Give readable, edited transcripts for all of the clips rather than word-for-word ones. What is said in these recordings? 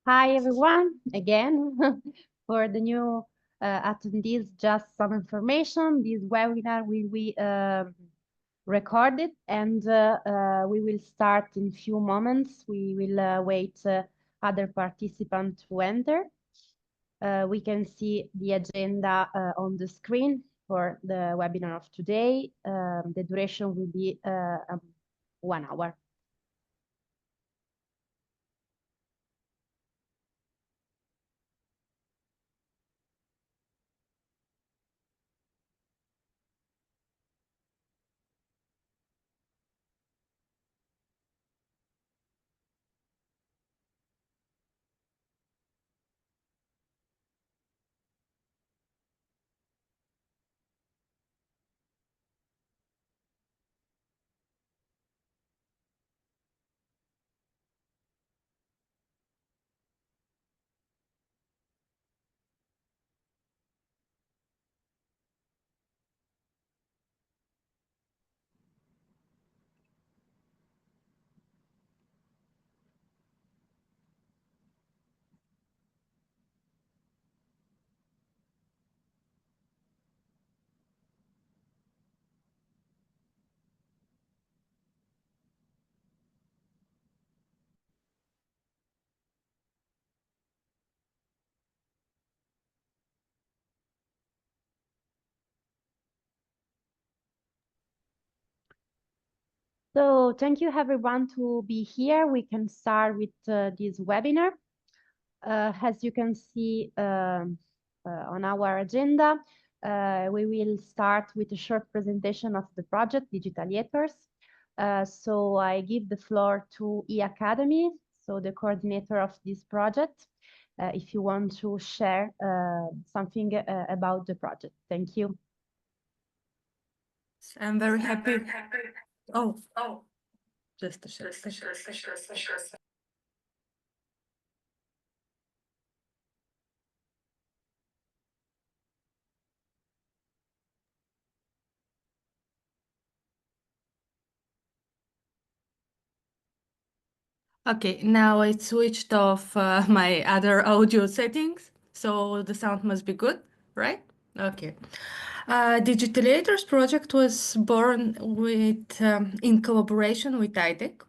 Hi everyone, again. For the new attendees, just some information. This webinar will be recorded and we will start in few moments. We will wait other participants to enter. We can see the agenda on the screen for the webinar of today. The duration will be 1 hour. So thank you everyone to be here. We can start with this webinar. As you can see on our agenda, we will start with a short presentation of the project DIGITALIATORS. So I give the floor to E-Academy, so the coordinator of this project, if you want to share something about the project. Thank you. I'm very happy. Oh, just a second. Okay, now I switched off my other audio settings, so the sound must be good, right? Okay. Digitaliators project was born in collaboration with IDEC.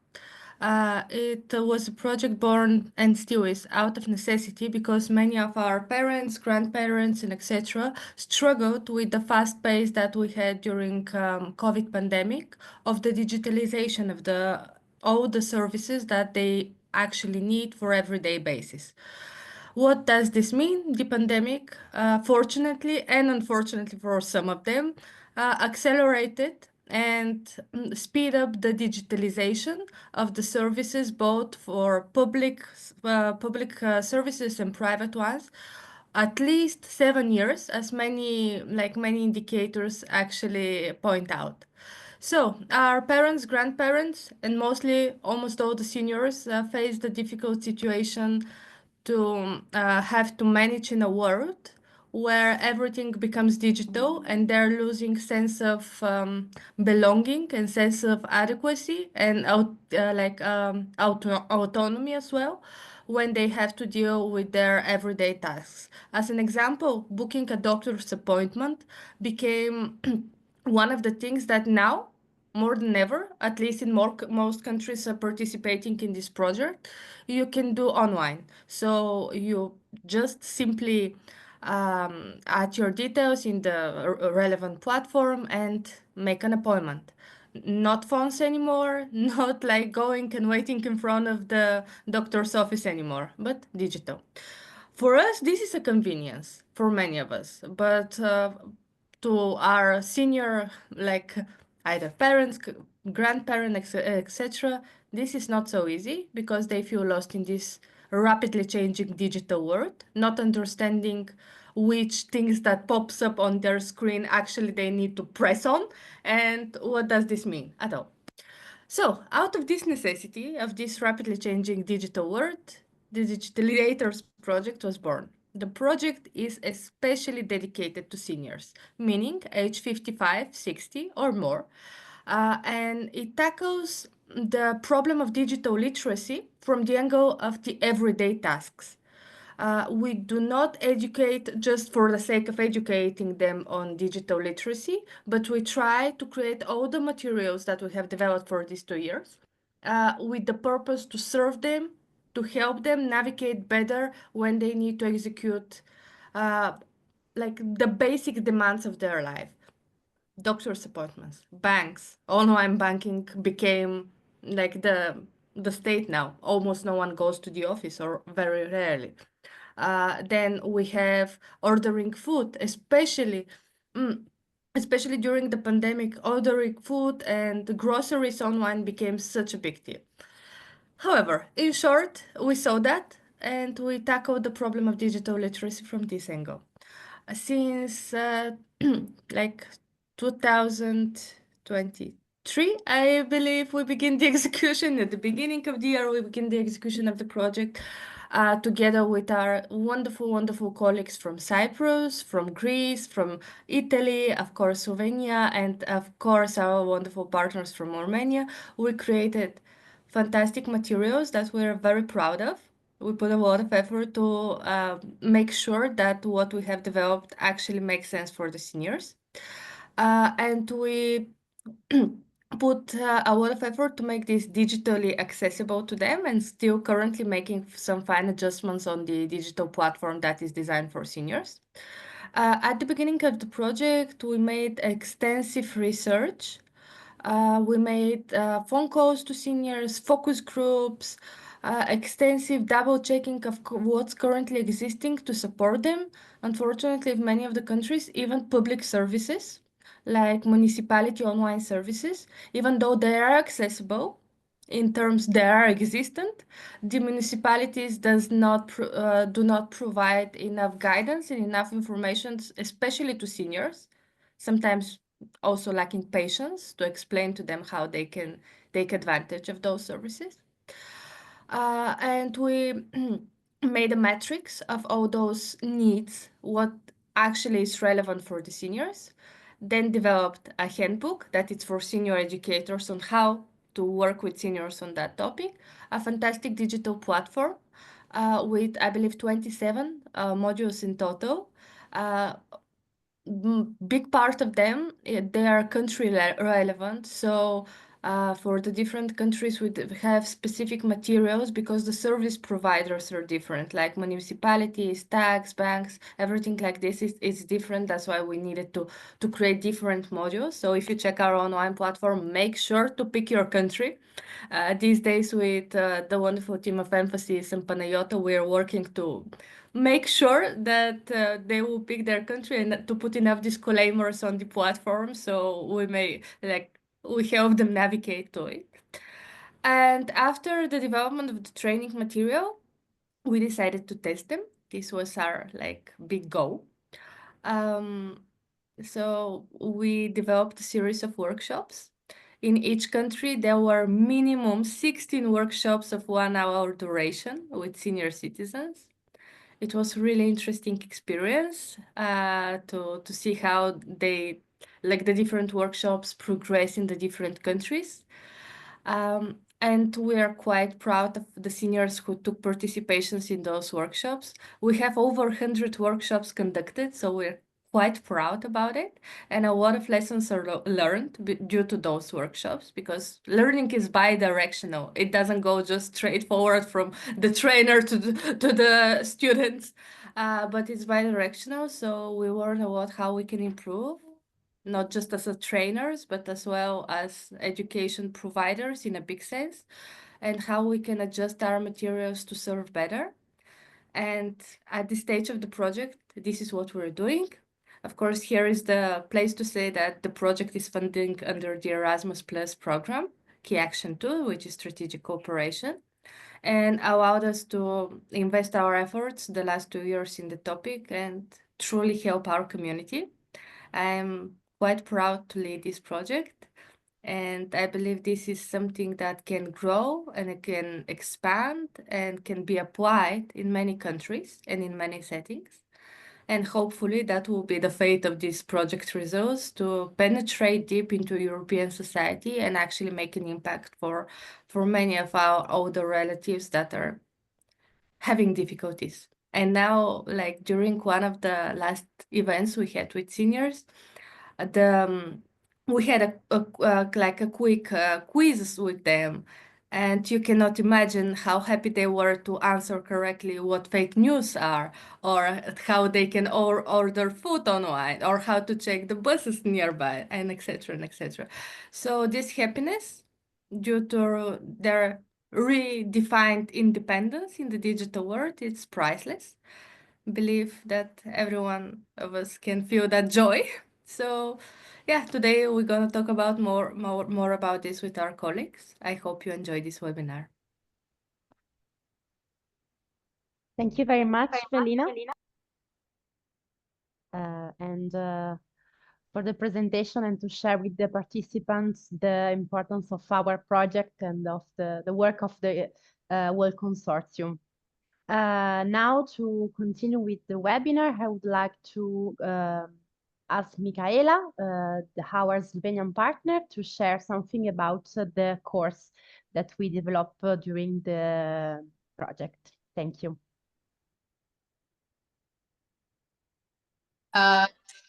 It was a project born and still is out of necessity because many of our parents, grandparents, and etc. struggled with the fast pace that we had during COVID pandemic of the digitalization of all the services that they actually need for everyday basis. What does this mean? The pandemic, fortunately and unfortunately for some of them, accelerated and speed up the digitalization of the services, both for public services and private ones. At least 7 years, as many indicators actually point out. So, our parents, grandparents, and mostly almost all the seniors face the difficult situation to have to manage in a world where everything becomes digital and they're losing sense of belonging and sense of adequacy and autonomy as well when they have to deal with their everyday tasks. As an example, booking a doctor's appointment became one of the things that now, more than ever, at least in most countries participating in this project, you can do online. So you just simply add your details in the relevant platform and make an appointment. Not phones anymore, not like going and waiting in front of the doctor's office anymore, but digital. For us, this is a convenience for many of us, but to our senior, like either parents, grandparents, etc., this is not so easy because they feel lost in this rapidly changing digital world, not understanding which things that pops up on their screen actually they need to press on and what does this mean at all. So, out of this necessity of this rapidly changing digital world, the Digitalisators project was born. The project is especially dedicated to seniors, meaning age 55, 60 or more, and it tackles the problem of digital literacy from the angle of the everyday tasks. We do not educate just for the sake of educating them on digital literacy, but we try to create all the materials that we have developed for these 2 years with the purpose to serve them, to help them navigate better when they need to execute uh, like the basic demands of their life. Doctor's appointments, banks, online banking became like the state now. Almost no one goes to the office or very rarely. Then we have ordering food, mm, especially during the pandemic, ordering food and groceries online became such a big deal. However, in short, we saw that and we tackled the problem of digital literacy from this angle. Since like 2023, I believe we begin the execution. At the beginning of the year, we begin the execution of the project together with our wonderful, wonderful colleagues from Cyprus, from Greece, from Italy, of course, Slovenia, and of course, our wonderful partners from Armenia. We created fantastic materials that we're very proud of. We put a lot of effort to make sure that what we have developed actually makes sense for the seniors. And we put a lot of effort to make this digitally accessible to them and still currently making some fine adjustments on the digital platform that is designed for seniors. At the beginning of the project, we made extensive research. We made phone calls to seniors, focus groups, extensive double checking of what's currently existing to support them. Unfortunately, in many of the countries, even public services like municipality online services, even though they are accessible in terms they are existent, the municipalities do not provide enough guidance and enough information, especially to seniors, sometimes also lacking patience to explain to them how they can take advantage of those services. And we made a matrix of all those needs, what actually is relevant for the seniors, then developed a handbook that is for senior educators on how to work with seniors on that topic, a fantastic digital platform with, I believe, 27 modules in total. Big part of them, they are country relevant. So for the different countries, we have specific materials because the service providers are different, like municipalities, tax, banks, everything like this is different. That's why we needed to create different modules. So if you check our online platform, make sure to pick your country. These days with the wonderful team of Emphasis and Panayota, we are working to make sure that they will pick their country and to put enough disclaimers on the platform so we help them navigate to it. And after the development of the training material, we decided to test them. This was our big goal. So we developed a series of workshops. In each country, there were minimum 16 workshops of 1 hour duration with senior citizens. It was really interesting experience to see how the different workshops progress in the different countries. And we are quite proud of the seniors who took participations in those workshops. We have over 100 workshops conducted, so we're quite proud about it. And a lot of lessons are learned due to those workshops because learning is bi-directional. It doesn't go just straightforward from the trainer to the students, but it's bi-directional. So we learn a lot how we can improve, not just as a trainers, but as well as education providers in a big sense, and how we can adjust our materials to serve better. And at this stage of the project, this is what we're doing. Of course, here is the place to say that the project is funding under the Erasmus Plus program, Key Action 2, which is strategic cooperation, and allowed us to invest our efforts the last 2 years in the topic and truly help our community. I'm quite proud to lead this project, and I believe this is something that can grow and it can expand and can be applied in many countries and in many settings. And hopefully that will be the fate of this project results, to penetrate deep into European society and actually make an impact for many of our older relatives that are having difficulties. And now, like during one of the last events we had with seniors, we had like a quick quiz with them, and you cannot imagine how happy they were to answer correctly what fake news are, or how they can order food online, or how to check the buses nearby, and etc. and etc. So this happiness, due to their redefined independence in the digital world, it's priceless. Believe that everyone of us can feel that joy. So yeah, today we're gonna talk about more about this with our colleagues. I hope you enjoy this webinar. Thank you very much, Felina. And for the presentation and to share with the participants the importance of our project and of the work of the World Consortium. Now to continue with the webinar, I would like to ask Michaela, our Slovenian partner, to share something about the course that we developed during the project. Thank you.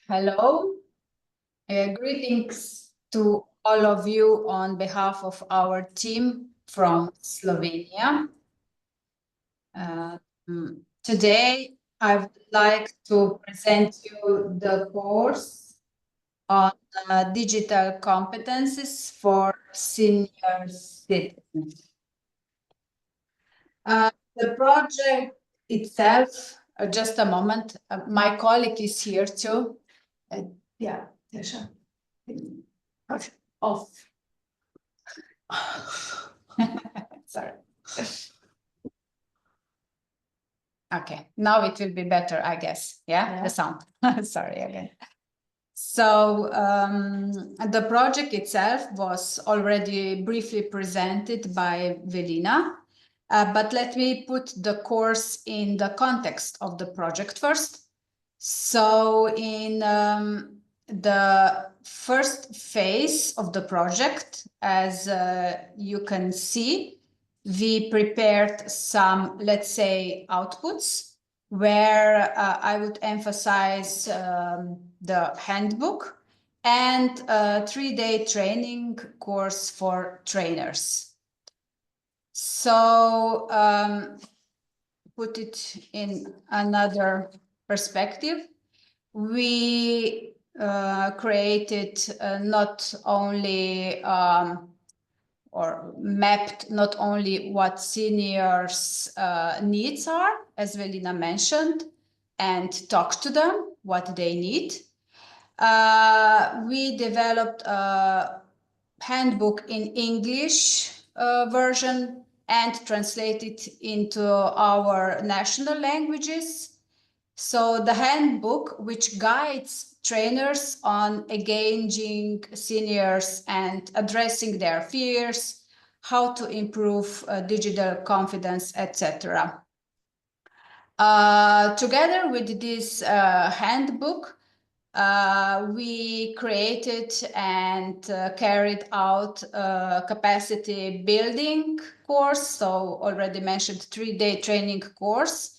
Hello, greetings to all of you on behalf of our team from Slovenia. Today, I would like to present you the course on digital competencies for senior citizens. The project itself, just a moment, my colleague is here too. Yeah, Tesha. Off. Sorry. Okay, now it will be better, I guess. Yeah. The sound. Sorry again. So the project itself was already briefly presented by Velina, but let me put the course in the context of the project first. So in the first phase of the project, as you can see, we prepared some, let's say, outputs where I would emphasize the handbook and a 3-day training course for trainers. So put it in another perspective, we created not only or mapped not only what seniors' needs are, as Velina mentioned, and talked to them what they need. We developed a handbook in English version and translated into our national languages. So the handbook, which guides trainers on engaging seniors and addressing their fears, how to improve digital confidence, etc. Together with this handbook, we created and carried out a capacity building course, so already mentioned 3-day training course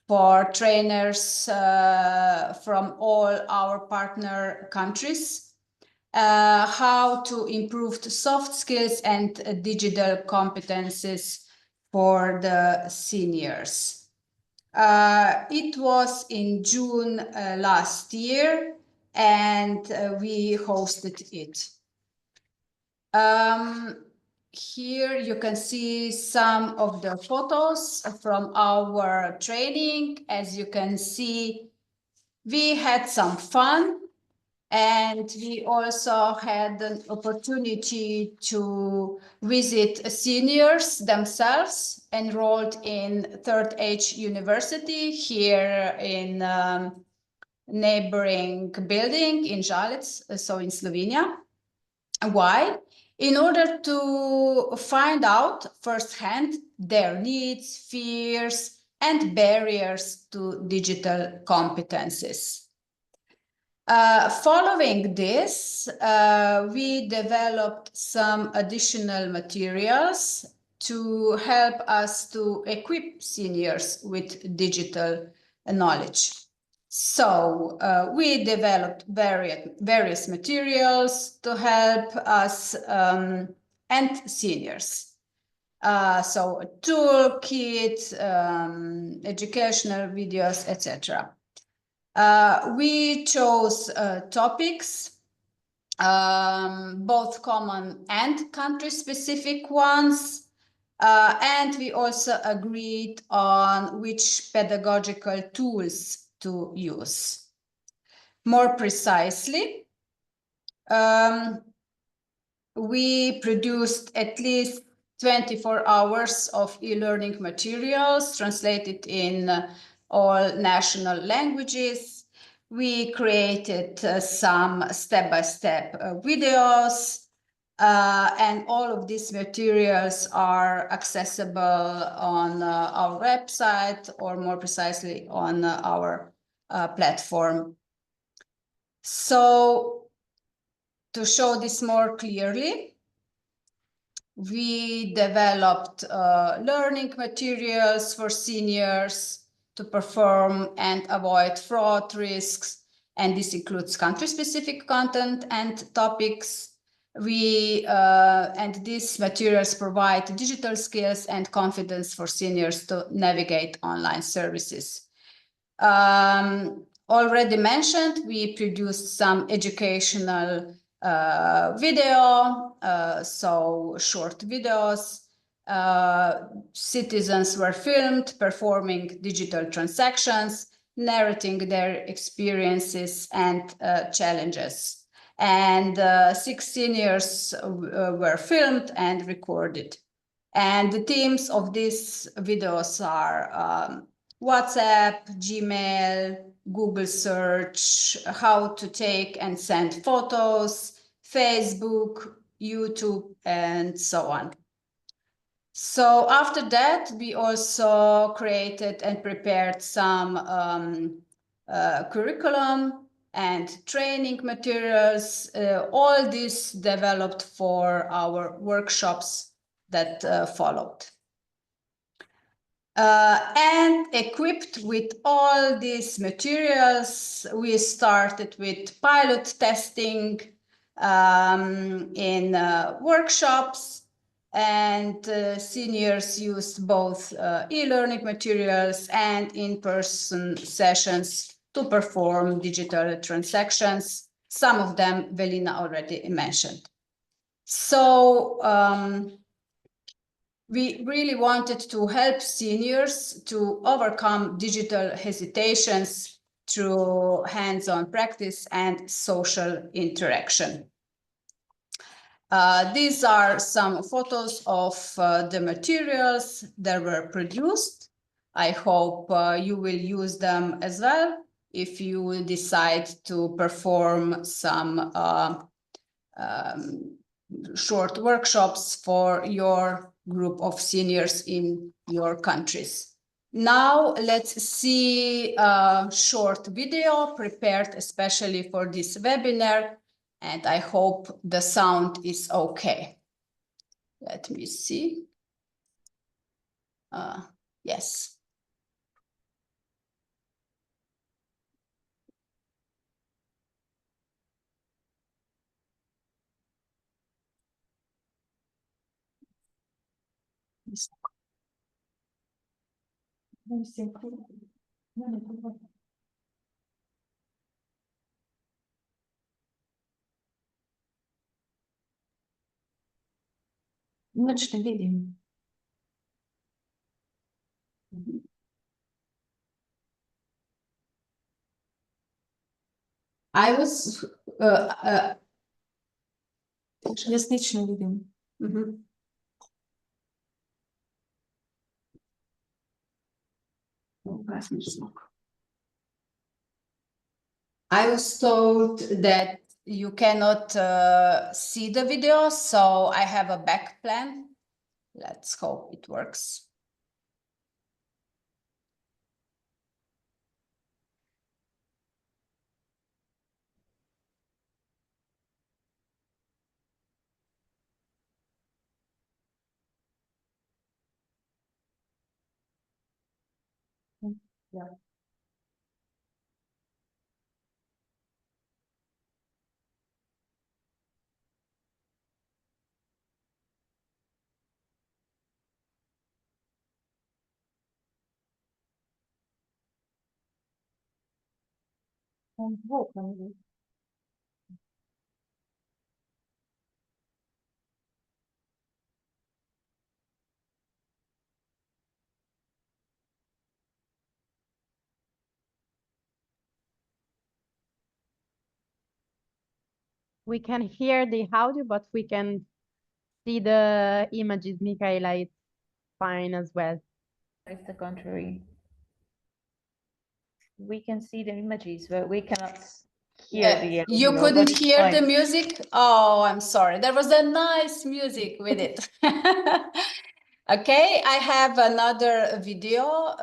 for trainers from all our partner countries, how to improve the soft skills and digital competencies for the seniors. It was in June last year, and we hosted it. Here you can see some of the photos from our training. As you can see, we had some fun, and we also had an opportunity to visit seniors themselves enrolled in Third Age University here in neighboring building in Žalec, so in Slovenia. Why? In order to find out firsthand their needs, fears, and barriers to digital competencies. Following this, we developed some additional materials to help us to equip seniors with digital knowledge. So we developed various materials to help us and seniors. So a toolkit, educational videos, etc. We chose topics, both common and country-specific ones, and we also agreed on which pedagogical tools to use. More precisely, we produced at least 24 hours of e-learning materials translated in all national languages. We created some step-by-step videos, and all of these materials are accessible on our website, or more precisely on our platform. So, to show this more clearly, we developed learning materials for seniors to perform and avoid fraud risks, and this includes country-specific content and topics. And these materials provide digital skills and confidence for seniors to navigate online services. Already mentioned, we produced some educational video, so short videos. Citizens were filmed performing digital transactions, narrating their experiences and challenges. And 6 seniors were filmed and recorded. And the themes of these videos are WhatsApp, Gmail, Google search, how to take and send photos, Facebook, YouTube, and so on. So after that, we also created and prepared some curriculum and training materials, all this developed for our workshops that followed. And equipped with all these materials, we started with pilot testing in workshops, and seniors used both e-learning materials and in-person sessions to perform digital transactions. Some of them Velina already mentioned. So we really wanted to help seniors to overcome digital hesitations through hands-on practice and social interaction. These are some photos of the materials that were produced. I hope you will use them as well if you will decide to perform some short workshops for your group of seniors in your countries. Now let's see a short video prepared especially for this webinar, and I hope the sound is okay. Let me see. Yes. Значит, видим. I was Сейчас ничего не видим. I was told that you cannot see the video, so I have a back plan. Let's hope it works. Yeah. We can hear the audio, but we can see the images, Michaela. It's fine as well. It's the contrary. We can see the images, but we cannot hear the You audio, couldn't but it's hear the fine. music? Oh, I'm sorry. There was a nice music with it. Okay, I have another video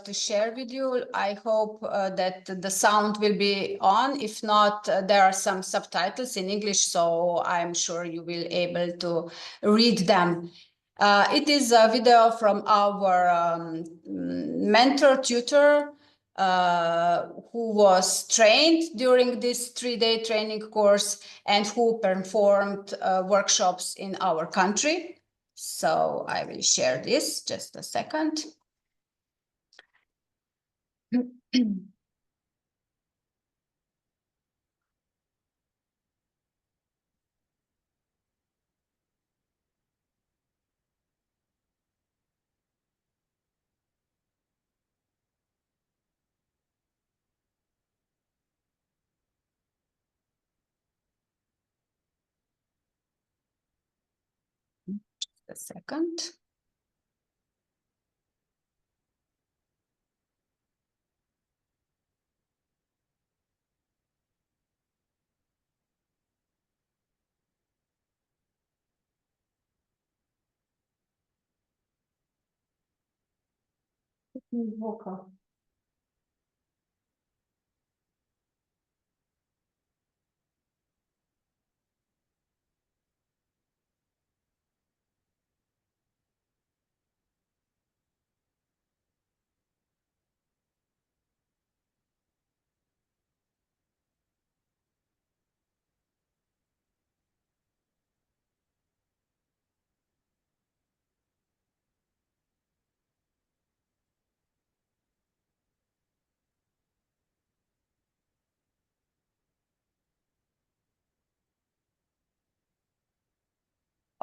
to share with you. I hope that the sound will be on. If not, there are some subtitles in English, so I'm sure you will able to read them. It is a video from our mentor tutor who was trained during this 3-day training course and who performed workshops in our country. So I will share this, just a second. A second.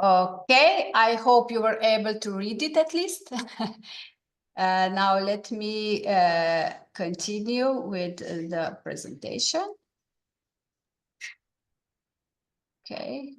Okay, I hope you were able to read it at least. Now let me continue with the presentation. Okay.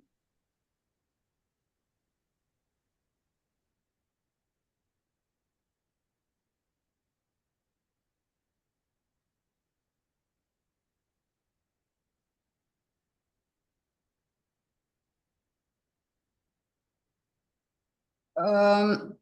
Mhm.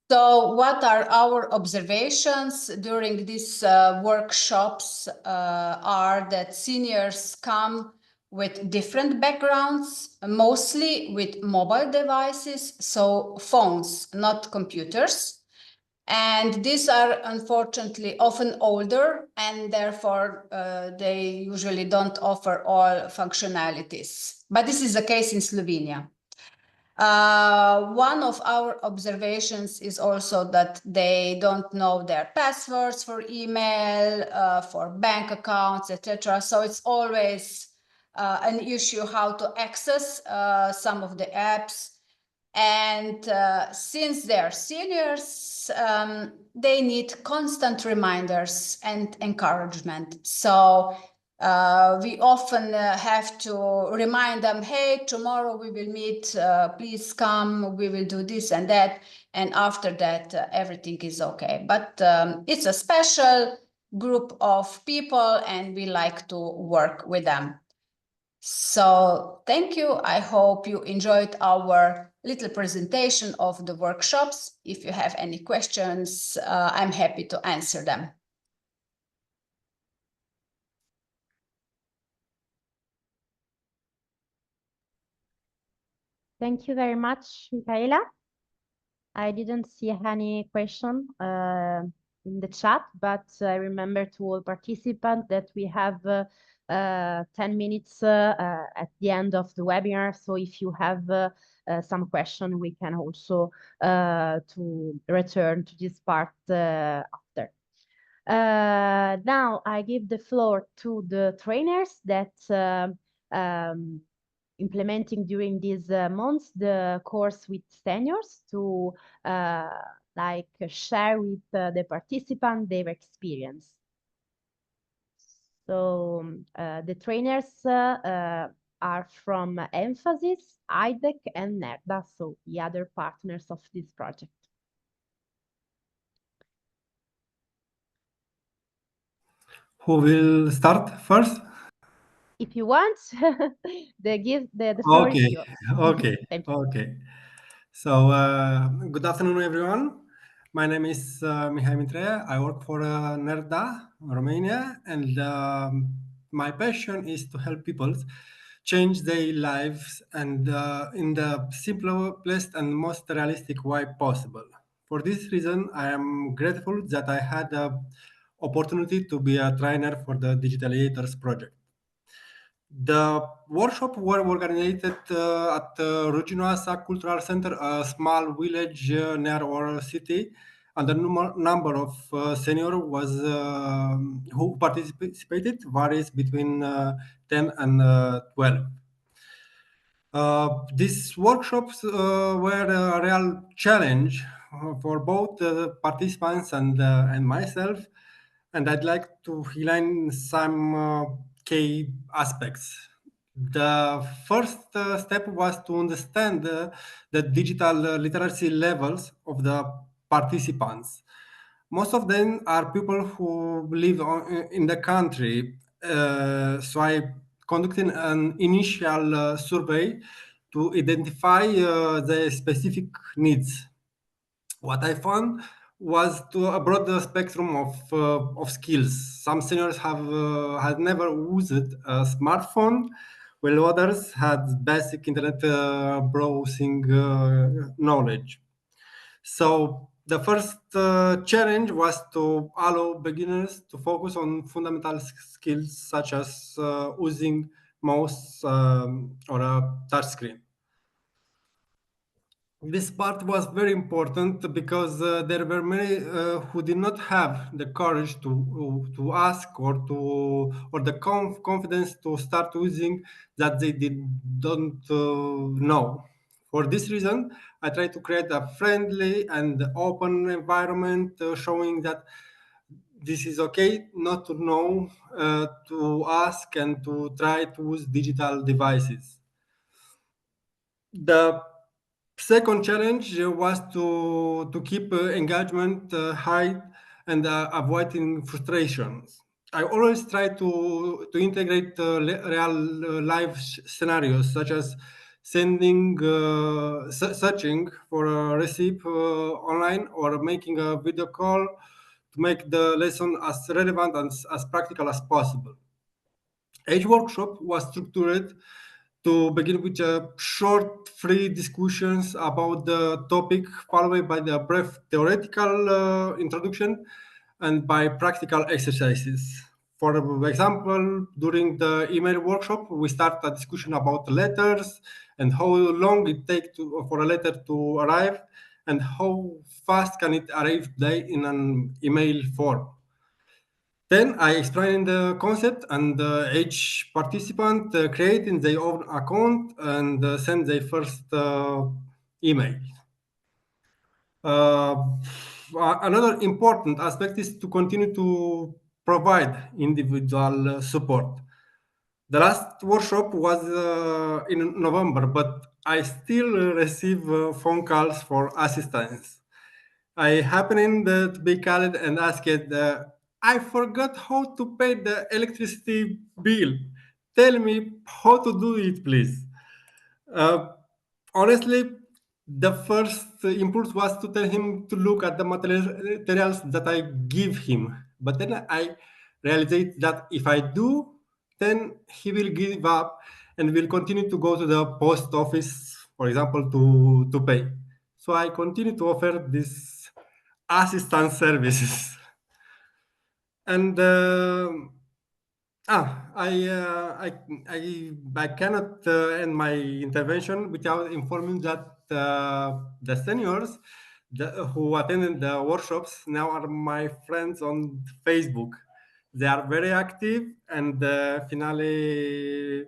So what are our observations during these workshops are that seniors come with different backgrounds, mostly with mobile devices, so phones, not computers. And these are unfortunately often older, and therefore they usually don't offer all functionalities. But this is the case in Slovenia. One of our observations is also that they don't know their passwords for email, for bank accounts, etc. So it's always an issue how to access some of the apps. And since they're seniors, they need constant reminders and encouragement. So we often have to remind them, hey, tomorrow we will meet, please come, we will do this and that. And after that, everything is okay. But it's a special group of people and we like to work with them. So thank you. I hope you enjoyed our little presentation of the workshops. If you have any questions, I'm happy to answer them. Thank you very much, Michaela. I didn't see any question in the chat, but I remember to all participants that we have 10 minutes at the end of the webinar. So if you have some question, we can also to return to this part after. Now I give the floor to the trainers that implementing during these months the course with seniors to like share with the participant their experience. So the trainers are from Emphasis, IDEC, and NERDA, so the other partners of this project. Who will start first? If you want, the floor is yours. Okay, Thank you. okay. So, good afternoon, everyone. My name is Mihai Mitre. I work for NERDA, Romania, and my passion is to help people change their lives and in the simplest and most realistic way possible. For this reason, I am grateful that I had the opportunity to be a trainer for the DIGITALIATORS project. The workshop were organized at Ruginoasa Cultural Center, a small village near our city, and the number of seniors was who participated varies between 10 and 12. These workshops were a real challenge for both participants and myself, and I'd like to highlight some key aspects. The first step was to understand the digital literacy levels of the participants. Most of them are people who live in the country, so I conducted an initial survey to identify the specific needs. What I found was to a broad spectrum of skills. Some seniors had never used a smartphone, while others had basic internet browsing knowledge. So the first challenge was to allow beginners to focus on fundamental skills such as using mouse or a touch screen. This part was very important because there were many who did not have the courage to ask or the confidence to start using that they don't know. For this reason, I try to create a friendly and open environment, showing that this is okay not to know, to ask and to try to use digital devices. The second challenge was to keep engagement high and avoiding frustrations. I always try to integrate real life scenarios, such as searching for a recipe online or making a video call to make the lesson as relevant and as practical as possible. Each workshop was structured to begin with a short, free discussions about the topic, followed by the brief theoretical introduction and by practical exercises. For example, during the email workshop, we start a discussion about letters and how long it takes for a letter to arrive and how fast can it arrive today in an email form. Then I explain the concept, and each participant creating their own account and send their first email. Another important aspect is to continue to provide individual support. The last workshop was in November, but I still receive phone calls for assistance. I happened to be called and asked, I forgot how to pay the electricity bill. Tell me how to do it, please. Uh, Honestly, the first impulse was to tell him to look at the materials that I give him. But then I realized that if I do, then he will give up and will continue to go to the post office for example, to pay. So I continue to offer this assistance services. And I cannot end my intervention without informing that the seniors who attended the workshops now are my friends on Facebook. They are very active, and finally,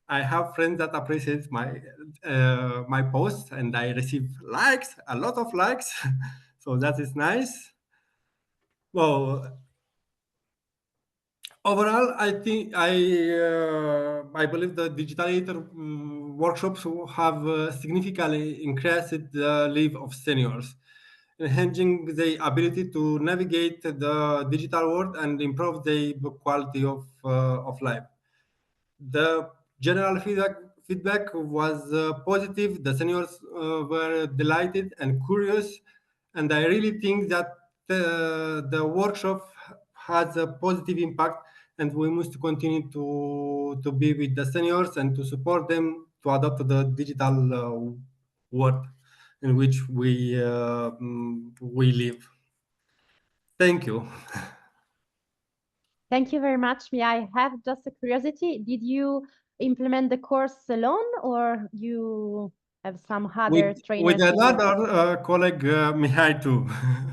I have friends that appreciate my posts, and I receive likes, a lot of likes. So that is nice. Well, overall, I believe the digitalator workshops have significantly increased the life of seniors, enhancing the ability to navigate the digital world and improve the quality of life. The general feedback was positive. The seniors were delighted and curious, and I really think that the workshop has a positive impact, and we must continue to be with the seniors and to support them to adopt the digital world in which we live. Thank you. Thank you very much. May I have just a curiosity? Did you implement the course alone, or you have some other trainers? With another colleague, Mihai, too.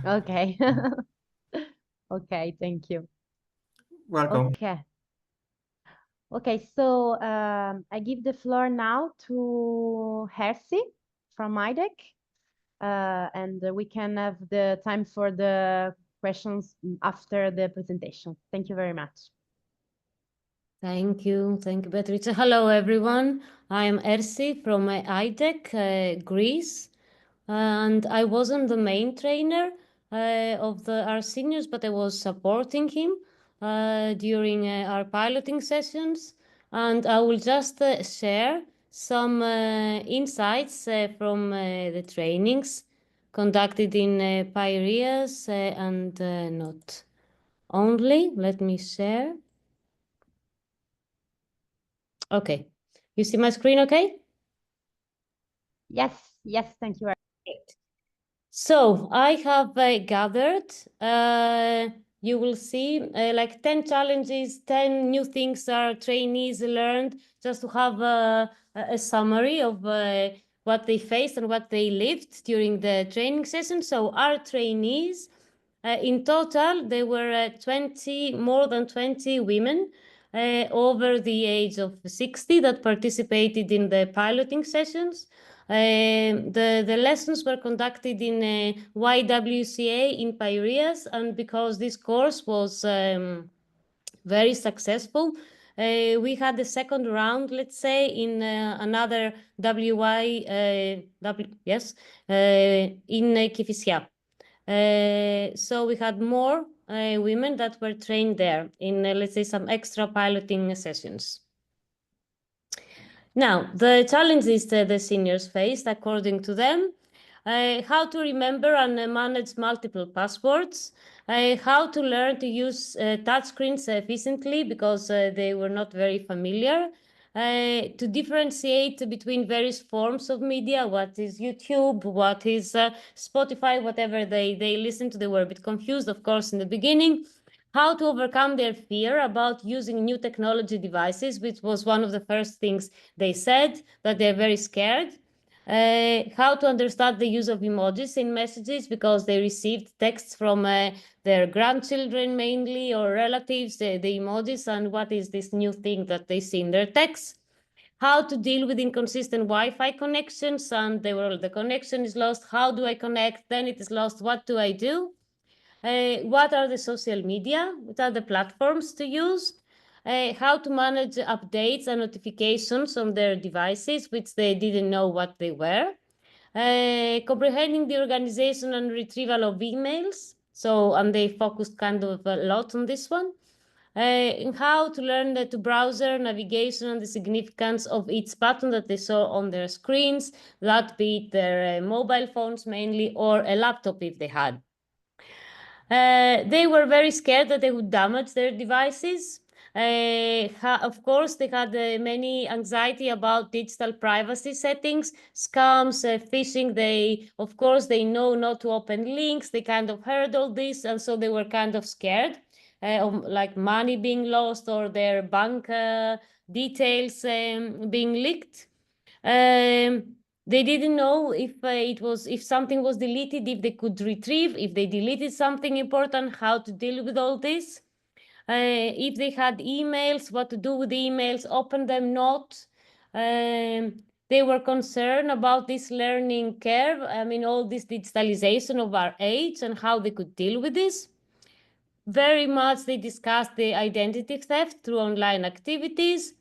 Okay. Okay, thank you. Welcome. Okay. Okay, so I give the floor now to Hersi from IDEC, and we can have the time for the questions after the presentation. Thank you very much. Thank you, Beatrice. Hello, everyone. I am Ersi from IDEC, Greece, and I wasn't the main trainer of our seniors, but I was supporting him during our piloting sessions, and I will just share some insights from the trainings conducted in Piraeus and not only. Let me share. Okay, you see my screen okay? Yes, yes, thank you. Great. So I have gathered, you will see like 10 challenges, 10 new things our trainees learned, just to have a summary of what they faced and what they lived during the training session. So our trainees, in total, there were more than 20 women over the age of 60 that participated in the piloting sessions. The lessons were conducted in YWCA in Piraeus, and because this course was very successful, we had the second round, let's say, in another in Kifisia. So we had more women that were trained there in, let's say, some extra piloting sessions. Now, the challenges that the seniors faced, according to them, how to remember and manage multiple passwords, how to learn to use touchscreens efficiently because they were not very familiar, to differentiate between various forms of media, what is YouTube, what is Spotify, whatever they listen to. They were a bit confused, of course, in the beginning. How to overcome their fear about using new technology devices, which was one of the first things they said, that they're very scared. How to understand the use of emojis in messages because they received texts from their grandchildren mainly or relatives, the emojis, and what is this new thing that they see in their texts. How to deal with inconsistent Wi-Fi connections, and the connection is lost. How do I connect? Then it is lost. What do I do? What are the social media? What are the platforms to use? How to manage updates and notifications on their devices, which they didn't know what they were. Comprehending the organization and retrieval of emails. And they focused kind of a lot on this one. How to learn to browser, navigation, and the significance of each button that they saw on their screens, that be it their mobile phones mainly, or a laptop if they had. They were very scared that they would damage their devices. Of course, they had many anxiety about digital privacy settings, scams, phishing. Of course, they know not to open links. They kind of heard all this, and so they were kind of scared of like money being lost or their bank details being leaked. They didn't know if something was deleted, if they could retrieve, if they deleted something important, how to deal with all this. If they had emails, what to do with the emails, open them, not. They were concerned about this learning curve. I mean, all this digitalization of our age and how they could deal with this. Very much they discussed the identity theft through online activities.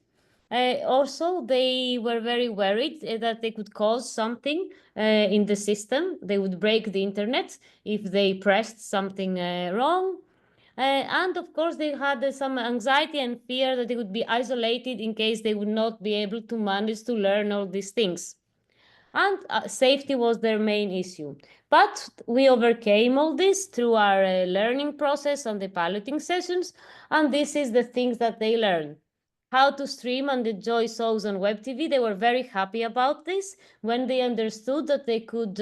Also, they were very worried that they could cause something in the system. They would break the internet if they pressed something wrong. And of course, they had some anxiety and fear that they would be isolated in case they would not be able to manage to learn all these things. And safety was their main issue. But we overcame all this through our learning process and the piloting sessions. And this is the things that they learned. How to stream and enjoy shows on web TV. They were very happy about this when they understood that they could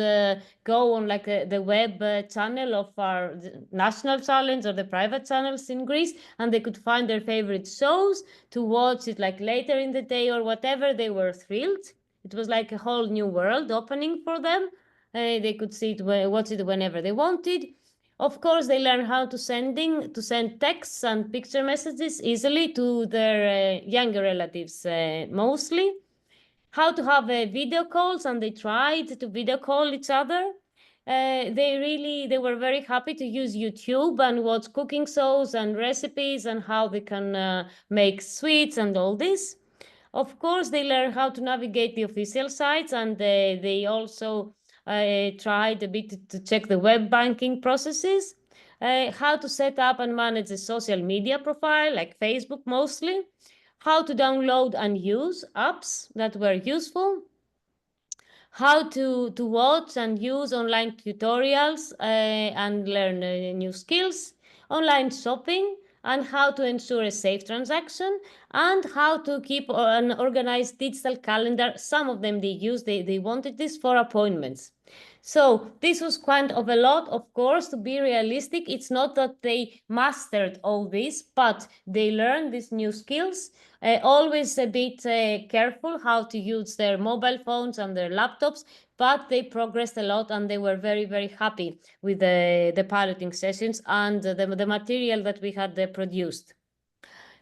go on like the web channel of our national channels or the private channels in Greece, and they could find their favorite shows to watch it like later in the day or whatever. They were thrilled. It was like a whole new world opening for them. They could see it, watch it whenever they wanted. Of course, they learn how to send texts and picture messages easily to their younger relatives, mostly. How to have video calls, and they tried to video call each other. They were very happy to use YouTube and watch cooking shows and recipes and how they can make sweets and all this. Of course, they learn how to navigate the official sites, and they also tried a bit to check the web banking processes, how to set up and manage a social media profile, like Facebook mostly, how to download and use apps that were useful, how to watch and use online tutorials and learn new skills, online shopping, and how to ensure a safe transaction, and how to keep an organized digital calendar. Some of them they wanted this for appointments. So this was kind of a lot, of course. To be realistic, it's not that they mastered all this, but they learned these new skills. Always a bit careful how to use their mobile phones and their laptops, but they progressed a lot, and they were very, very happy with the piloting sessions and the material that we had produced.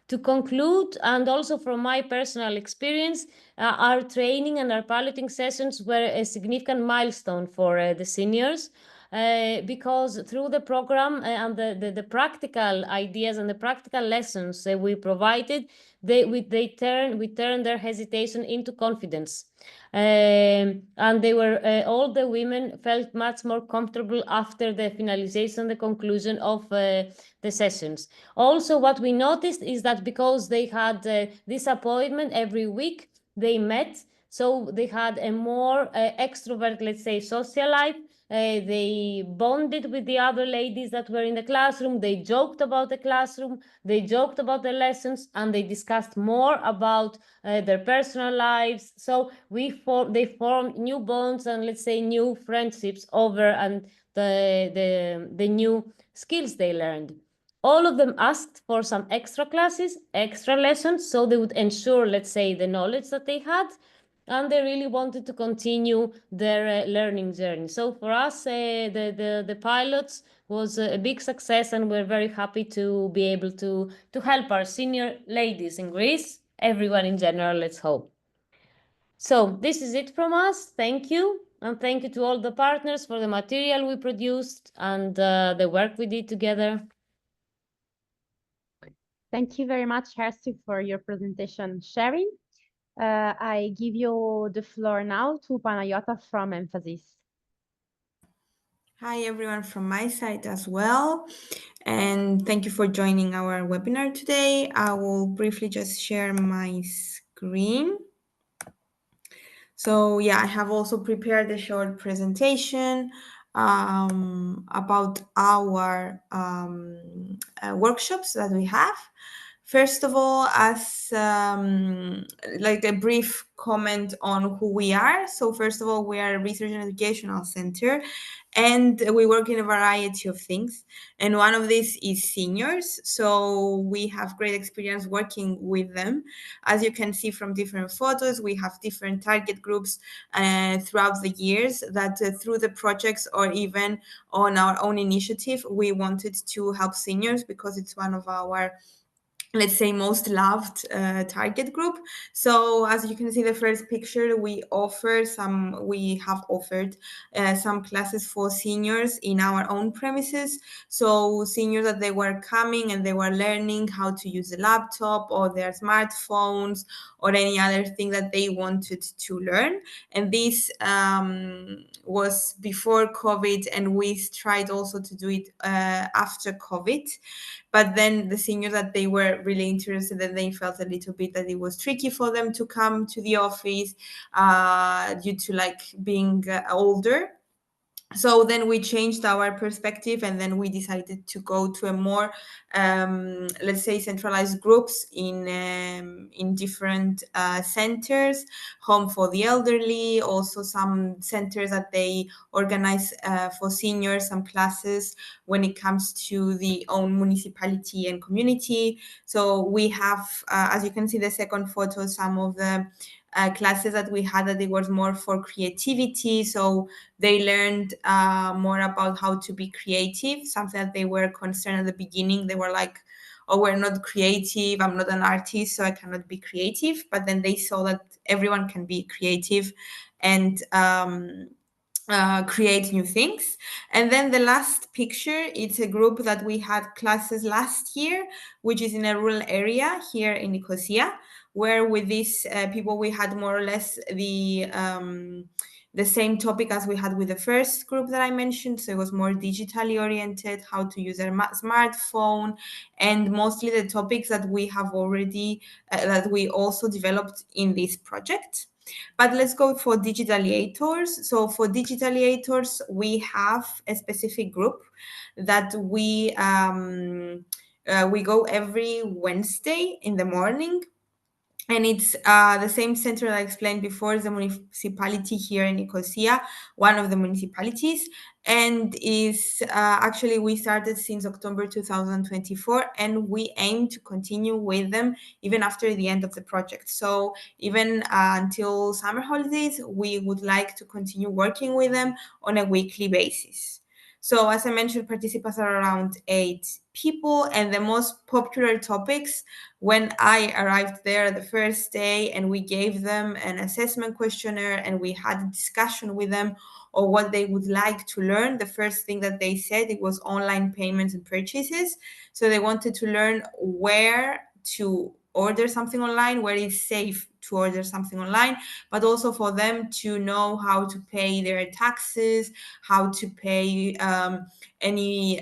To conclude, and also from my personal experience, our training and our piloting sessions were a significant milestone for the seniors. Because through the program and the practical ideas and the practical lessons we provided, we turned their hesitation into confidence. And all the women felt much more comfortable after the finalization, the conclusion of the sessions. Also, what we noticed is that because they had this appointment every week, they met, so they had a more extrovert, let's say, social life. They bonded with the other ladies that were in the classroom. They joked about the classroom. They joked about the lessons, and they discussed more about their personal lives. So they formed new bonds and, let's say, new friendships over and the new skills they learned. All of them asked for some extra classes, extra lessons, so they would ensure, let's say, the knowledge that they had, and they really wanted to continue their learning journey. So for us, the pilots was a big success, and we're very happy to be able to help our senior ladies in Greece, everyone in general, let's hope. So this is it from us. Thank you. And thank you to all the partners for the material we produced and the work we did together. Thank you very much, Hersi, for your presentation sharing. I give you the floor now to Panayota from Emphasis. Hi, everyone from my side as well. And thank you for joining our webinar today. I will briefly just share my screen. So yeah, I have also prepared a short presentation about our workshops that we have First of all, as like a brief comment on who we are. So first of all, we are a research and educational center, and we work in a variety of things. And one of these is seniors. So we have great experience working with them. As you can see from different photos, we have different target groups throughout the years that through the projects or even on our own initiative, we wanted to help seniors because it's one of our, let's say, most loved target group. So as you can see the first picture, we have offered some classes for seniors in our own premises. So seniors that they were coming and they were learning how to use a laptop or their smartphones or any other thing that they wanted to learn. And this was before COVID, and we tried also to do it after COVID. But then the seniors that they were really interested, and they felt a little bit that it was tricky for them to come to the office due to like being older. So then we changed our perspective, and then we decided to go to a more, let's say, centralized groups in different centers, home for the elderly, also some centers that they organize for seniors, some classes when it comes to the own municipality and community. So we have, as you can see the second photo, some of the classes that we had that it was more for creativity. So they learned more about how to be creative, something that they were concerned at the beginning. They were like, oh, we're not creative, I'm not an artist, so I cannot be creative. But then they saw that everyone can be creative and create new things. And then the last picture, it's a group that we had classes last year, which is in a rural area here in Nicosia, where with these people we had more or less the same topic as we had with the first group that I mentioned. So it was more digitally oriented, how to use a smartphone, and mostly the topics that we have already, that we also developed in this project. But let's go for digitaliators. So for digitaliators, we have a specific group that we go every Wednesday in the morning. And it's the same center that I explained before, is the municipality here in Nicosia, one of the municipalities, and is actually we started since October 2024, and we aim to continue with them even after the end of the project. So even until summer holidays, we would like to continue working with them on a weekly basis. So as I mentioned, participants are around 8 people, and the most popular topics when I arrived there the first day and we gave them an assessment questionnaire and we had a discussion with them or what they would like to learn, the first thing that they said, it was online payments and purchases. So they wanted to learn where to order something online, where it's safe to order something online, but also for them to know how to pay their taxes, how to pay any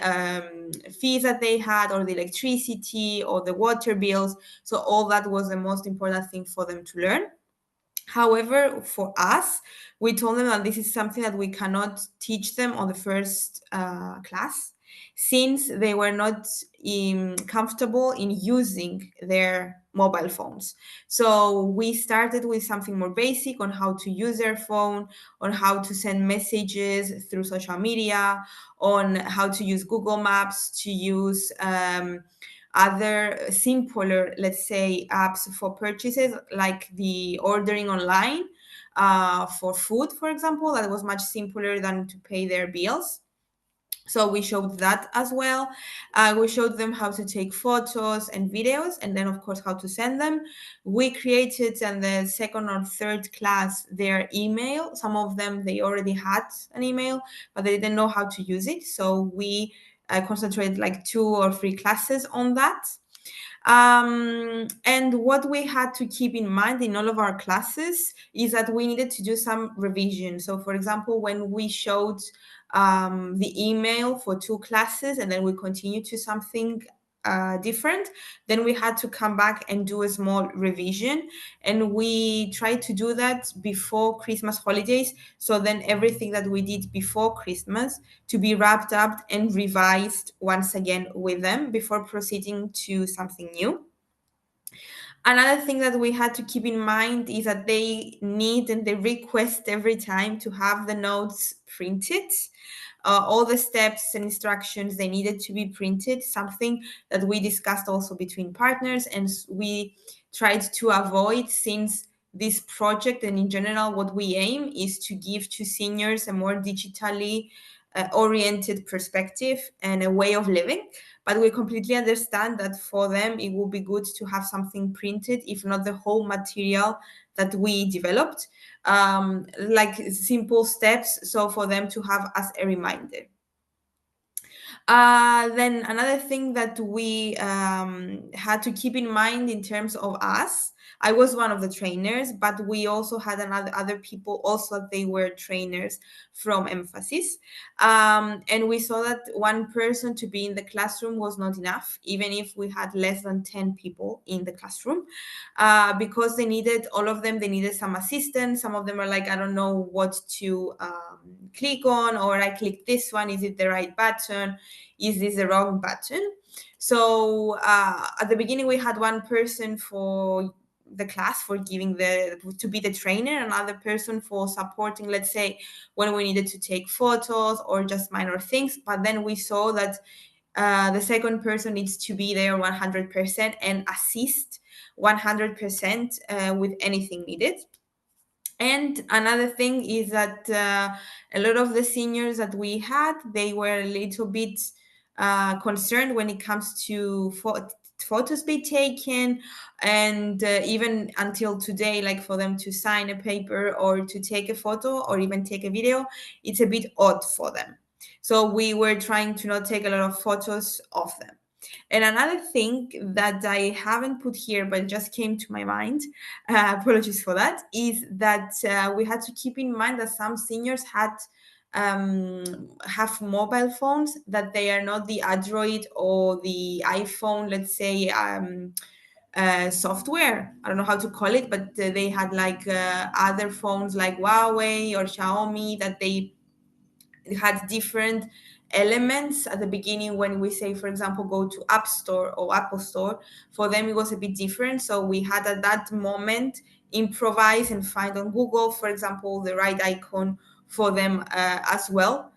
fees that they had, or the electricity or the water bills. So all that was the most important thing for them to learn. However, for us, we told them that this is something that we cannot teach them on the first class, since they were not comfortable in using their mobile phones. So we started with something more basic on how to use their phone, on how to send messages through social media, on how to use Google Maps, to use other simpler, let's say, apps for purchases, like the ordering online for food, for example, that was much simpler than to pay their bills. So we showed that as well. We showed them how to take photos and videos, and then of course how to send them. We created in the second or third class their email. Some of them, they already had an email, but they didn't know how to use it. So we concentrated like 2 or 3 classes on that. And what we had to keep in mind in all of our classes is that we needed to do some revision. So for example, when we showed the email for 2 classes and then we continued to something different, then we had to come back and do a small revision, and we tried to do that before Christmas holidays, so then everything that we did before Christmas to be wrapped up and revised once again with them before proceeding to something new. Another thing that we had to keep in mind is that they need and they request every time to have the notes printed. All the steps and instructions, they needed to be printed, something that we discussed also between partners, and we tried to avoid, since this project and in general what we aim is to give to seniors a more digitally oriented perspective and a way of living. But we completely understand that for them it would be good to have something printed, if not the whole material that we developed, like simple steps, so for them to have as a reminder. Then another thing that we had to keep in mind in terms of us, I was one of the trainers, but we also had other people also, they were trainers from Emphasis. And we saw that one person to be in the classroom was not enough, even if we had less than 10 people in the classroom, because they needed, all of them, they needed some assistance. Some of them are like, I don't know what to click on, or I click this one, is it the right button? Is this the wrong button? So at the beginning, we had one person for the class for giving to be the trainer, another person for supporting, let's say, when we needed to take photos or just minor things. But then we saw that the second person needs to be there 100% and assist 100% with anything needed. And another thing is that a lot of the seniors that we had, they were a little bit concerned when it comes to photos be taken, and even until today, like for them to sign a paper or to take a photo or even take a video, it's a bit odd for them. So we were trying to not take a lot of photos of them. And another thing that I haven't put here, but just came to my mind, apologies for that, is that we had to keep in mind that some seniors have mobile phones, that they are not the Android or the iPhone, let's say, software. I don't know how to call it, but they had like other phones like Huawei or Xiaomi, that they had different elements at the beginning. When we say, for example, go to App Store or Apple Store, for them it was a bit different. So we had at that moment improvise and find on Google, for example, the right icon for them as well.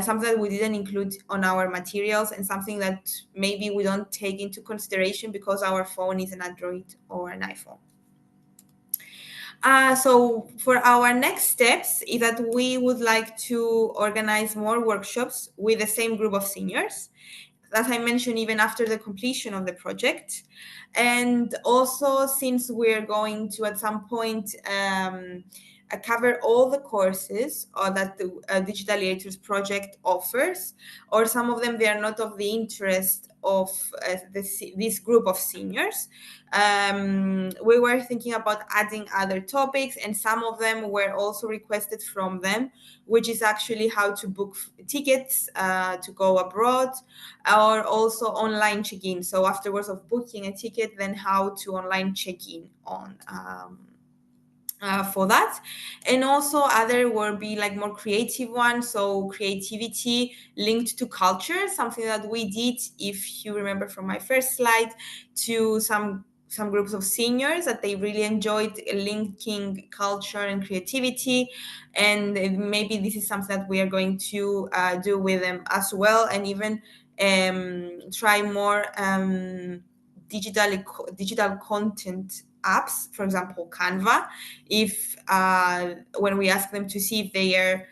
Something that we didn't include on our materials, and something that maybe we don't take into consideration because our phone is an Android or an iPhone. So for our next steps is that we would like to organize more workshops with the same group of seniors, as I mentioned, even after the completion of the project. And also, since we're going to at some point cover all the courses that the DIGITALIATORS project offers, or some of them, they are not of the interest of this group of seniors, we were thinking about adding other topics, and some of them were also requested from them, which is actually how to book tickets to go abroad, or also online check-in. So afterwards of booking a ticket, then how to online check-in on for that. And also other will be like more creative ones, so creativity linked to culture, something that we did, if you remember from my first slide, to some groups of seniors, that they really enjoyed linking culture and creativity. And maybe this is something that we are going to do with them as well, and even try more digital content apps, for example, Canva, if when we ask them to see if they are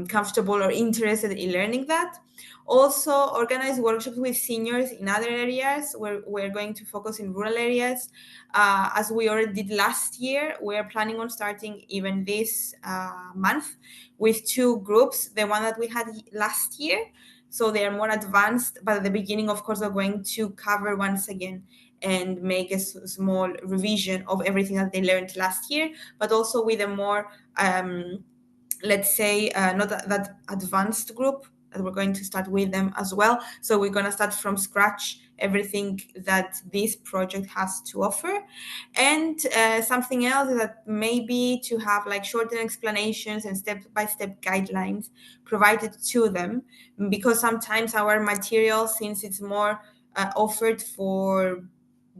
comfortable or interested in learning that. Also organize workshops with seniors in other areas, where we're going to focus in rural areas. As we already did last year, we are planning on starting even this month with 2 groups, the one that we had last year. So they are more advanced, but at the beginning, of course, we're going to cover once again and make a small revision of everything that they learned last year, but also with a more, let's say, not that advanced group, that we're going to start with them as well. So we're going to start from scratch everything that this project has to offer. And something else is that maybe to have like shortened explanations and step-by-step guidelines provided to them, because sometimes our material, since it's more offered for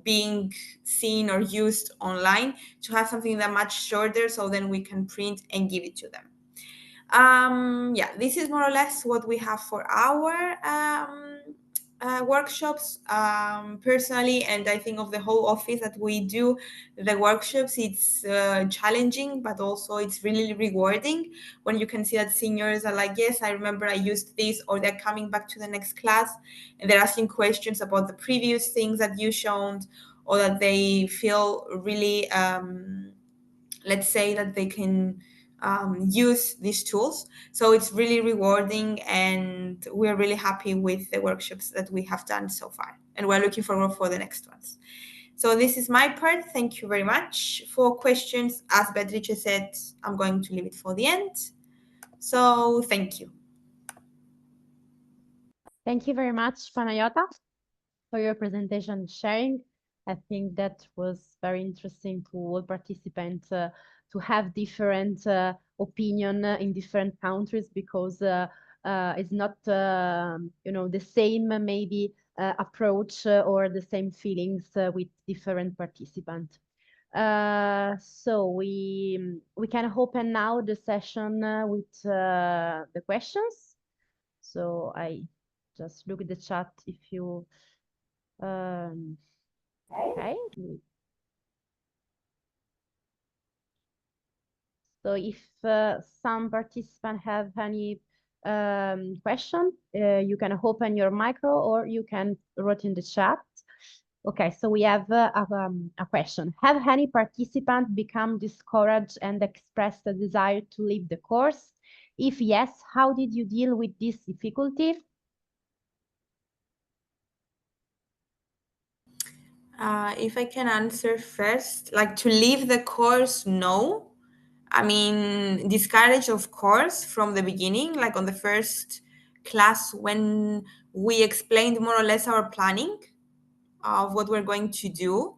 being seen or used online, to have something that much shorter, so then we can print and give it to them. Yeah, this is more or less what we have for our workshops. Personally, and I think of the whole office that we do the workshops, it's challenging, but also it's really rewarding when you can see that seniors are like, yes, I remember I used this, or they're coming back to the next class and they're asking questions about the previous things that you shown, or that they feel really, let's say that they can use these tools. So it's really rewarding, and we're really happy with the workshops that we have done so far, and we're looking forward for the next ones. So this is my part. Thank you very much. For questions, as Beatrice said, I'm going to leave it for the end. So thank you. Thank you very much, Panayota, for your presentation and sharing. I think that was very interesting to all participants to have different opinion in different countries, because it's not the same maybe approach or the same feelings with different participants. So we can open now the session with the questions. So I just look at the chat if you okay. So if some participants have any question, you can open your micro or you can write in the chat. Okay, so we have a question. Have any participant become discouraged and expressed a desire to leave the course? If yes, how did you deal with this difficulty? If I can answer first, like to leave the course, no. I mean, discouraged, of course, from the beginning, like on the first class when we explained more or less our planning of what we're going to do.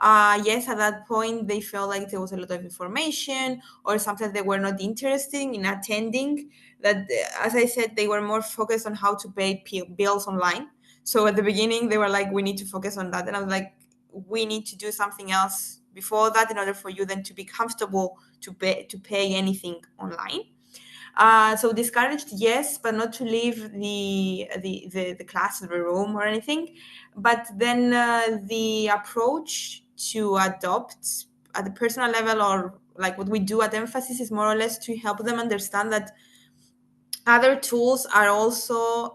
Yes, at that point, they felt like there was a lot of information, or sometimes they were not interested in attending. That, as I said, they were more focused on how to pay bills online. So at the beginning, they were like, we need to focus on that. And I was like, we need to do something else before that in order for you then to be comfortable to pay anything online. So discouraged, yes, but not to leave the class or the room or anything. But then the approach to adopt at the personal level, or like what we do at Emphasis, is more or less to help them understand that other tools are also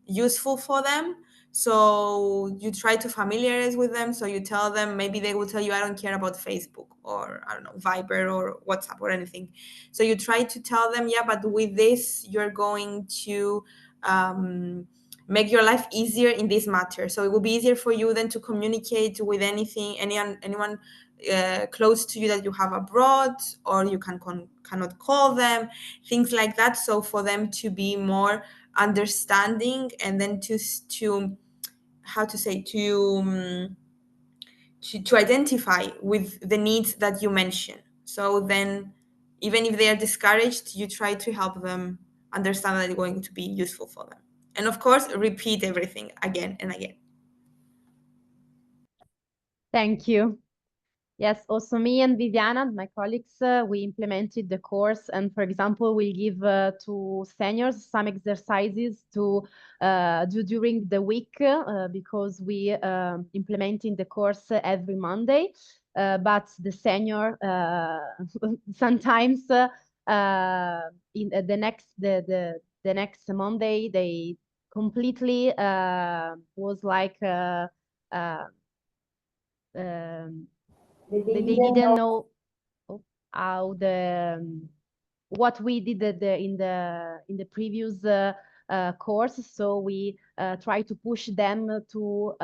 useful for them. So you try to familiarize with them. So you tell them, maybe they will tell you, I don't care about Facebook, or I don't know, Viber or WhatsApp or anything. So you try to tell them, yeah, but with this, you're going to make your life easier in this matter. So it will be easier for you then to communicate with anyone close to you that you have abroad, or you cannot call them, things like that. So for them to be more understanding, and then to how to say, to identify with the needs that you mention. So then, even if they are discouraged, you try to help them understand that it's going to be useful for them. And of course, repeat everything again and again. Thank you. Yes, also me and Viviana, my colleagues, we implemented the course, and for example, we give to seniors some exercises to do during the week, because we implementing the course every Monday, but the senior sometimes in the next Monday they completely was like they didn't know how what we did in the previous course. So we try to push them to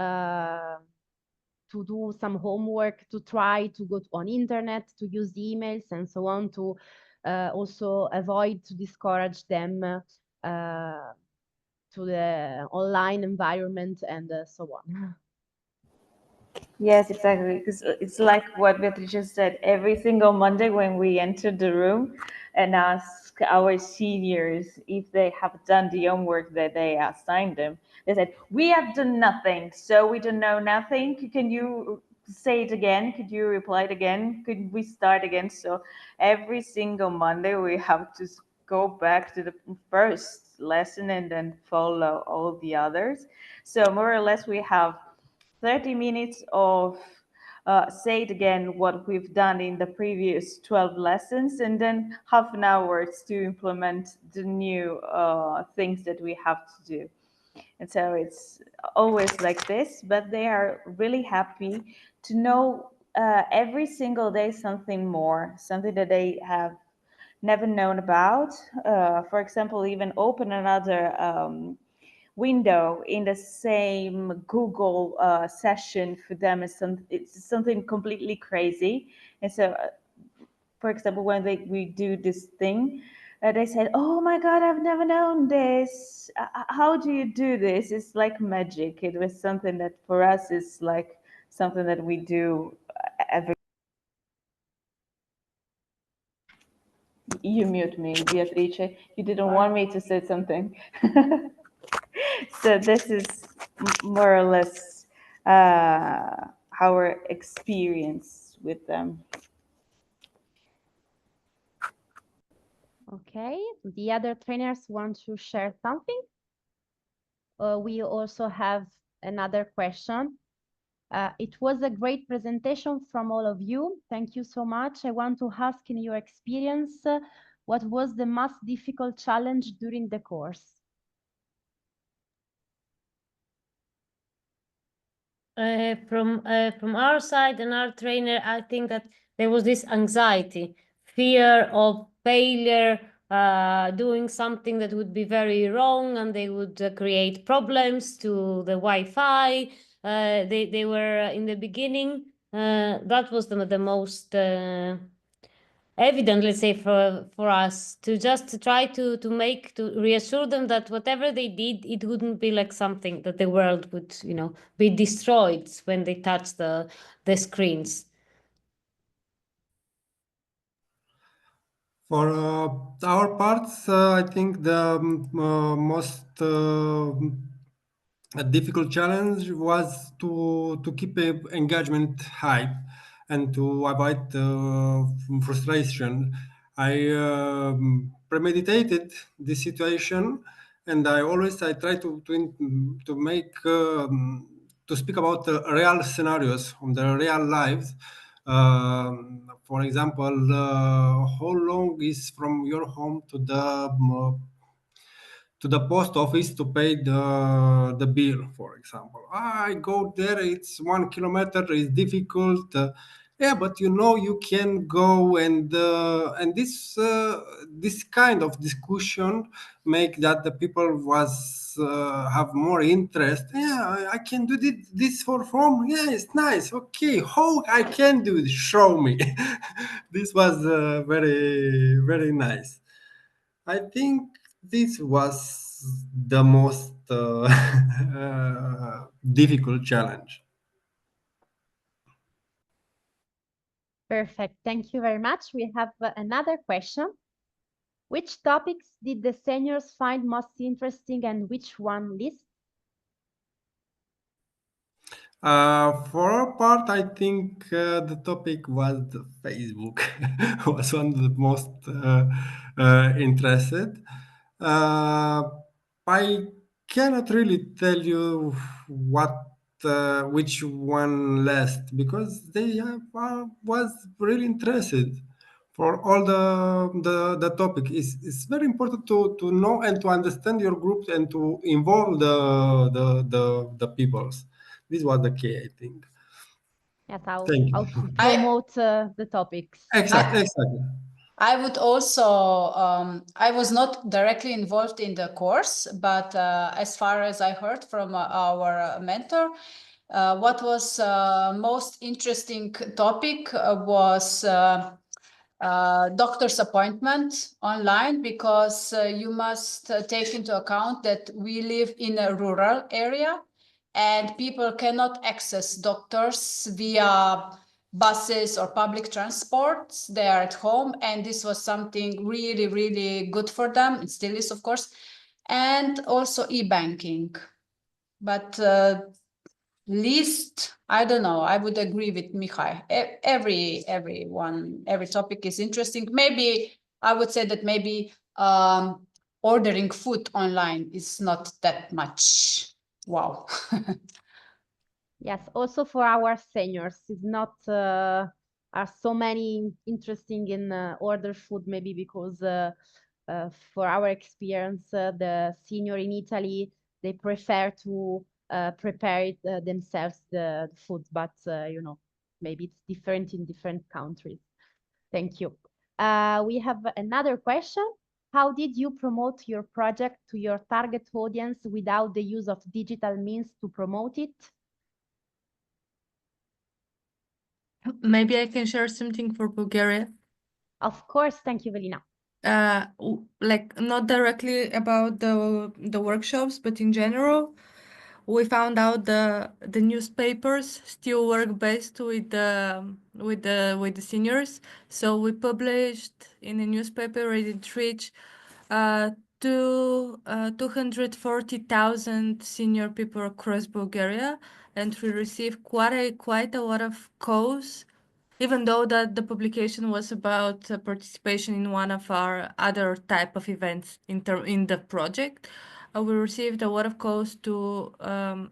do some homework, to try to go on internet, to use emails and so on, to also avoid to discourage them to the online environment and so on. Yes, exactly. Because it's like what Beatrice just said. Every single Monday when we enter the room and ask our seniors if they have done the homework that they assigned them, they said, "We have done nothing, so we don't know nothing. Can you say it again? Could you reply it again? Could we start again?" So every single Monday we have to go back to the first lesson and then follow all the others. So more or less we have 30 minutes of say it again what we've done in the previous 12 lessons, and then half an hour to implement the new things that we have to do. And so it's always like this, but they are really happy to know every single day something more, something that they have never known about. For example, even open another window in the same Google session for them is it's something completely crazy. And so, for example, when we do this thing, they said, "Oh my God, I've never known this. How do you do this?" It's like magic. It was something that for us is like something that we do every. You mute me, Beatrice. You didn't want me to say something. So this is more or less our experience with them. Okay, the other trainers want to share something? We also have another question. It was a great presentation from all of you. Thank you so much. I want to ask, in your experience, what was the most difficult challenge during the course? From our side and our trainer, I think that there was this anxiety, fear of failure, doing something that would be very wrong, and they would create problems to the Wi-Fi. They were in the beginning. That was the most evident, let's say, for us, to just try to reassure them that whatever they did, it wouldn't be like something that the world would, be destroyed when they touch the screens. For our parts, I think the most difficult challenge was to keep engagement high and to avoid frustration. I premeditated the situation, and I try to make to speak about real scenarios from the real lives. For example, how long is from your home to the post office to pay the bill, for example. I go there, it's 1 kilometer, it's difficult. Yeah, but you can go, and this kind of discussion make that the people was have more interest. Yeah, I can do this for home. Yeah, it's nice. Okay, how I can do it? Show me. This was very very nice. I think this was the most difficult challenge. Perfect. Thank you very much. We have another question. Which topics did the seniors find most interesting and which one least? For our part, I think the topic was the Facebook was one of the most interested. Uh, I cannot really tell you which one last because they was really interested for all the topic. It's very important to know and to understand your group and to involve the peoples. This was the key, I think. Yes, Thank how you. to promote the topics. Exactly. I would also, I was not directly involved in the course, but as far as I heard from our mentor, what was most interesting topic was doctor's appointment online, because you must take into account that we live in a rural area, and people cannot access doctors via buses or public transports. They are at home, and this was something really, really good for them. It still is, of course, and also e-banking. But least, I don't know, I would agree with Mihai. Every topic is interesting. Maybe I would say that maybe ordering food online is not that much. Wow. Yes, also for our seniors, it's not are so many interesting in order food, maybe because for our experience, the senior in Italy, they prefer to prepare it themselves, the food, but you know, maybe it's different in different countries. Thank you. We have another question. How did you promote your project to your target audience without the use of digital means to promote it? Maybe I can share something for Bulgaria. Of course, thank you, Velina. Like not directly about the workshops, but in general, we found out the newspapers still work best with the seniors. So we published in a newspaper. It reached 240,000 senior people across Bulgaria, and we received quite a lot of calls. Even though that the publication was about participation in one of our other type of events in the project, we received a lot of calls to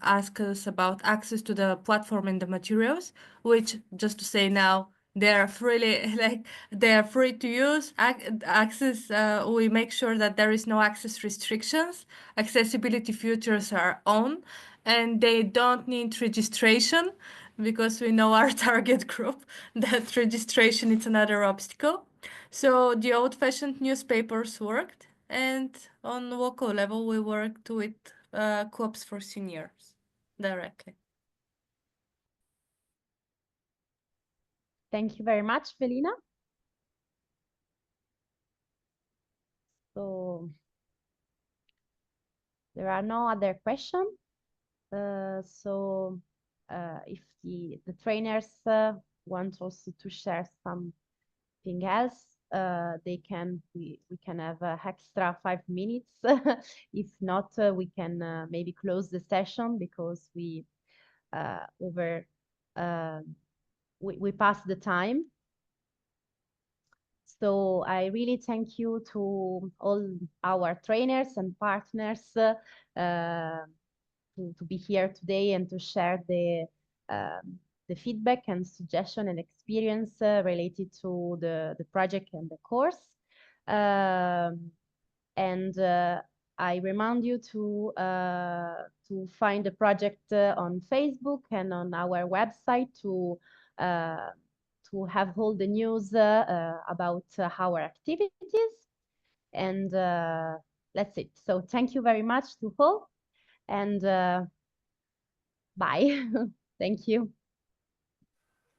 ask us about access to the platform and the materials, which, just to say now, they are freely they are free to use. Access. We make sure that there is no access restrictions. Accessibility features are on, and they don't need registration, because we know our target group that registration is another obstacle. So the old-fashioned newspapers worked, and on local level we worked with clubs for seniors directly. Thank you very much, Velina. So there are no other questions. If the trainers want also to share something else, they can. We can have extra 5 minutes. If not, we can maybe close the session because we passed the time. So I really thank you to all our trainers and partners to be here today and to share the feedback and suggestion and experience related to the project and the course. I remind you to find the project on Facebook and on our website to have all the news about our activities. And that's it. So thank you very much to all, and bye. Thank you.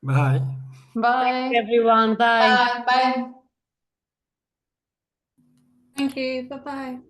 Bye. Bye. Everyone, bye. Bye. Bye. Thank you. Bye bye.